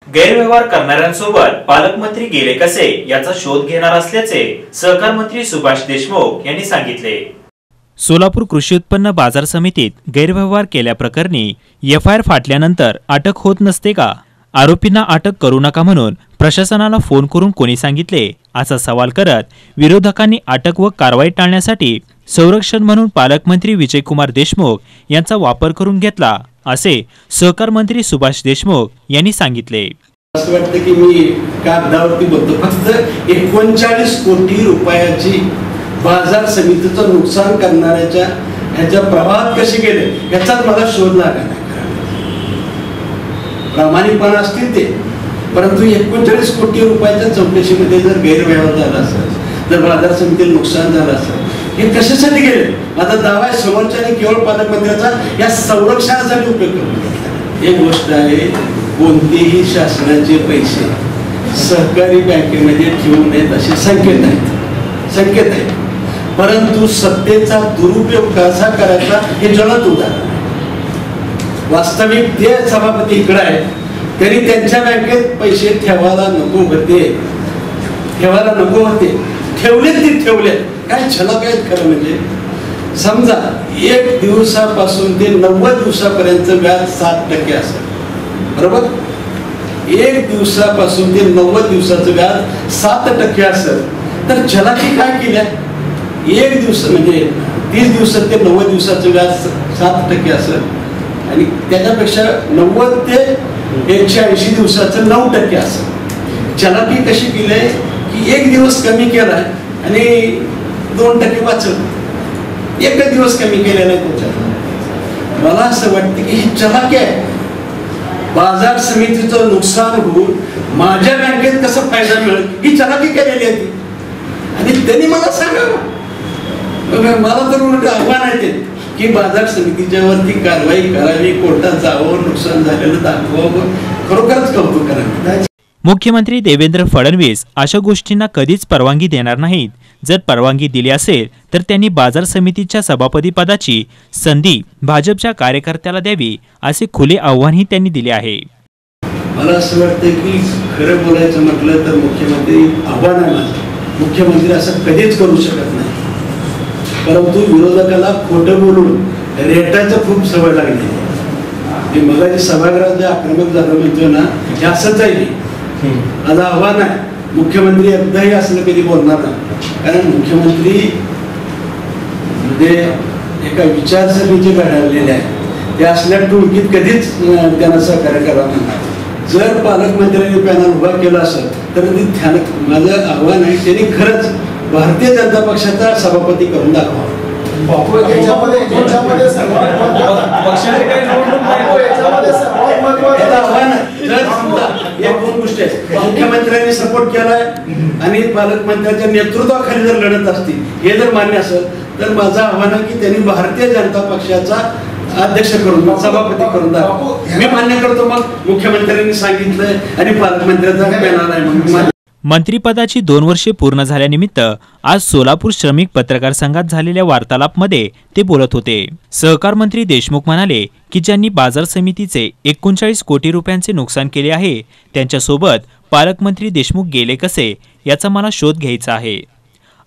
गैरव्यवहार करणाऱ्यांसोबत पालकमंत्री गेले कसे याचा शोध घेणार असल्याचे सहकार मंत्री सुभाष देशमुख यांनी सांगितले। सोलापूर कृषी उत्पन्न बाजार समितीत गैरव्यवहार केल्याप्रकरणी एफआयआर फाटल्यानंतर अटक होत नसते का? आरोपींना अटक करू नका म्हणून प्रशासनाला फोन करून कोणी सांगितले असा सवाल करत विरोधकांनी अटक व कारवाई टाळण्यासाठी संरक्षण म्हणून पालकमंत्री विजयकुमार देशमुख यांचा वापर करून घेतला असे सहकार मंत्री सुभाष देशमुख यांनी सांगितले। असं वाटतं की मी कागदावरती बोलतो, फक्त 39 कोटी रुपयाची बाजार समितीचं नुकसान करणाऱ्याच्या ह्याच्या प्रवाहात कसे गेले याचाच मला शोध लागला। प्रामाणिकपणा असतील ते, परंतु 39 कोटी रुपयाच्या चौकशीमध्ये जर गैरव्यवहार झाला असेल, जर बाजार समितीला नुकसान झालं असेल, हे कशासाठी गेले? माझा दावा आहे समोरच्याने केवळ पालकमंत्र्याचा या संरक्षणासाठी उपयोग करून एक गोष्ट आहे, कोणतेही शासनाचे पैसे सहकारी बँकेमध्ये ठेवू नयेत असे संकेत आहेत, परंतु सत्तेचा दुरुपयोग कसा करायचा हे ज्वलंत उदाहरण आहे। वास्तविक ते सभापती इकडे आहेत, तरी त्यांच्या बँकेत पैसे ठेवायला नको होते, ठेवले काय छलक आहेत। खरं म्हणजे समजा 1 दिवसापासून ते 90 दिवसापर्यंत व्याज 7% असेल, बरोबर? 1 दिवसापासून ते 90 दिवसाचं व्याज 7% असेल, तर छलाकी काय केल्या? 1 दिवस म्हणजे 30 दिवसात ते 90 दिवसाचं व्याज 7% असेल आणि त्याच्यापेक्षा 90 ते 180 दिवसाचं 9% असेल। छलाकी कशी केली आहे की 1 दिवस कमी केलाय आणि 2% वाचवलं, 1 दिवस कमी केलेला आहे त्याच्यात। मला असं वाटतं की ही चलाकी आहे। बाजार समितीचं नुकसान होऊन माझ्या बँकेत कसा फायदा मिळेल ही चलाकी केलेली आहे ती, आणि त्यांनी मला सांगावं। मला तर उलट आव्हान आहे ते की बाजार समितीच्या वरती कारवाई करावी, कोर्टात जावं, नुकसान झालेलं दाखवावं, खरोखरच कौतुक करावं। मुख्यमंत्री देवेंद्र फडणवीस अशा गोष्टींना कधीच परवानगी देणार नाहीत। जर परवानगी दिली असेल तर त्यांनी बाजार समितीच्या सभापती पदाची संधी भाजपच्या कार्यकर्त्याला द्यावी असे खुले आव्हानही त्यांनी दिले आहे। मला असं वाटतं की खरं बोलायचं म्हटलं तर मुख्यमंत्री आव्हान आहे माझं, मुख्यमंत्री असं कधीच करू शकत नाही, परंतु विरोधकाला खोटं बोलून रेटायचं खूप सवय लागली। मगाची सभागृहात जे आक्रमक झालं म्हणतो ना, हे असंच आहे। माझं आव्हान आहे, मुख्यमंत्री एकदाही असलं कधी बोलणार नाही, कारण मुख्यमंत्री म्हणजे एका विचारसरणीचे घडवलेले आहे, ते असल्या टोळकीत कधीच त्यांना सहकार्य करावं नाही। जर पालकमंत्र्यांनी पॅनल उभा केला असेल तर माझं आव्हान आहे त्यांनी खरंच भारतीय जनता पक्षाचा सभापती करून दाखवा। मुख्यमंत्र्यांनी सपोर्ट केलाय आणि पालकमंत्र्यांच्या नेतृत्वाखाली जर लढत असतील हे जर मान्य असेल तर माझं आव्हान आहे की त्यांनी भारतीय जनता पक्षाचा अध्यक्ष करून सभापती करून दाखवा। मी मान्य करतो, मग मुख्यमंत्र्यांनी सांगितलंय आणि पालकमंत्र्यांचा पॅनल आहे म्हणून। मंत्रिपदाची 2 वर्षे पूर्ण झाल्यानिमित्त आज सोलापूर श्रमिक पत्रकार संघात झालेल्या वार्तालापमध्ये ते बोलत होते। सहकार मंत्री देशमुख म्हणाले की ज्यांनी बाजार समितीचे 39 कोटी रुपयांचे नुकसान केले आहे त्यांच्यासोबत पालकमंत्री देशमुख गेले कसे याचा मला शोध घ्यायचा आहे।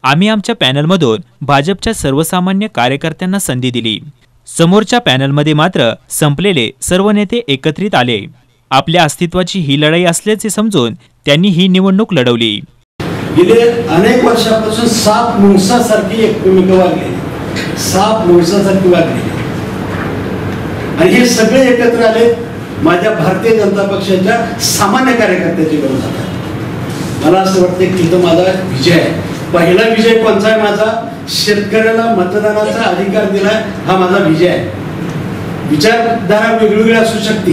आम्ही आमच्या पॅनलमधून भाजपच्या सर्वसामान्य कार्यकर्त्यांना संधी दिली, समोरच्या पॅनलमध्ये मात्र संपलेले सर्व नेते एकत्रित आले। आपल्या अस्तित्वाची ही लढाई असल्याचे समजून त्यांनी ही निवडणूक लढवली। गेले अनेक वर्षापासून साप मुंगसासारखी एक भूमिका वागली, साप मुंगसासारखी वागली, आणि हे सगळे एकत्र आले माझ्या भारतीय जनता पक्षाच्या सामान्य कार्यकर्त्याची विरोधात। मला असं वाटतं की तो माझा विजय आहे। पहिला विजय कोणता आहे माझा? शेतकऱ्याला मतदानाचा अधिकार दिलाय, हा माझा विजय आहे। विचारधारा वेगवेगळी असू शकते,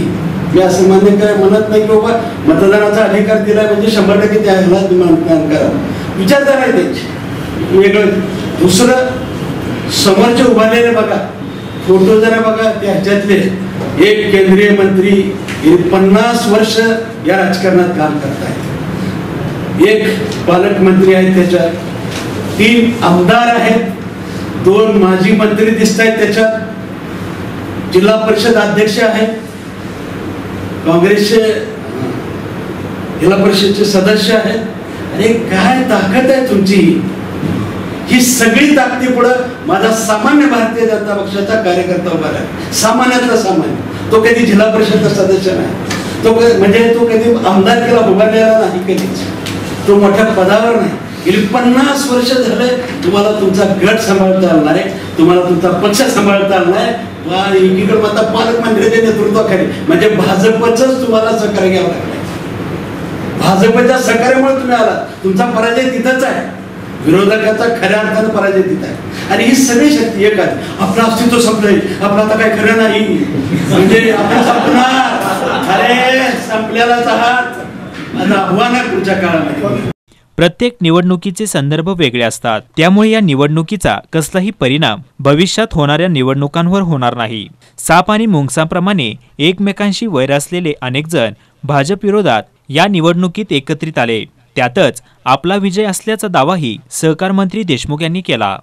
मी असं म्हणत नाही की बाबा मतदानाचा अधिकार दिलाय म्हणजे 100% त्याला मतदान करा, विचारधारा आहे त्यांची वेगळं। दुसरं, समोरचे उभारलेले बघा फोटो जरा बघा, त्याच्यातले एक केंद्रीय मंत्री 50 वर्ष या राजकारणात काम करतायत, एक पालकमंत्री आहेत, त्याच्यात 3 आमदार आहेत, 2 माजी मंत्री दिसत आहेत, त्याच्यात जिल्हा परिषद अध्यक्ष आहेत, काँग्रेसचे जिल्हा परिषदचे सदस्य आहेत. अरे काय ताकद आहे तुमची. ही सगळी ताकदीपुढं माझा सामान्य भारतीय जनता पक्षाचा कार्यकर्ता उभा आहे. सामान्यातला सामान्य. तो कधी जिल्हा परिषदचा सदस्य नाही. तो कधी आमदारकीला उभारलेला नाही. कधीच तो मोठ्या पदावर नाही. गेली 50 वर्ष झाले तुम्हाला तुमचा गट सांभाळता आला नाही. तुम्हाला तुमचा पक्ष सांभाळता आला नाही. एकीकडे आता पालकमंत्र्याच्या नेतृत्वाखाली म्हणजे भाजपच तुम्हाला सहकार्य घ्यावं लागलं. भाजपच्या सहकार्यामुळे तुम्ही आला. तुमचा पराजय तिथंच आहे. विरोधकाचा खऱ्या अर्थानं पराजय तिथं आहे. आणि ही सगळी शक्ती एक आहे. आपलं अस्तित्व संपलंय. आपलं आता काय खरं नाही. म्हणजे आपण संपणार. अरे संपलेलाच आहात. आता आव्हान आहे पुढच्या काळामध्ये. प्रत्येक निवडणुकीचे संदर्भ वेगळे असतात. त्यामुळे या निवडणुकीचा कसलाही परिणाम भविष्यात होणाऱ्या निवडणुकांवर होणार नाही. साप आणि मुंगसाप्रमाणे एकमेकांशी वैर असलेले अनेक जण भाजप विरोधात या निवडणुकीत एकत्रित आले. त्यातच आपला विजय असल्याचा दावाही सहकार मंत्री देशमुख यांनी केला.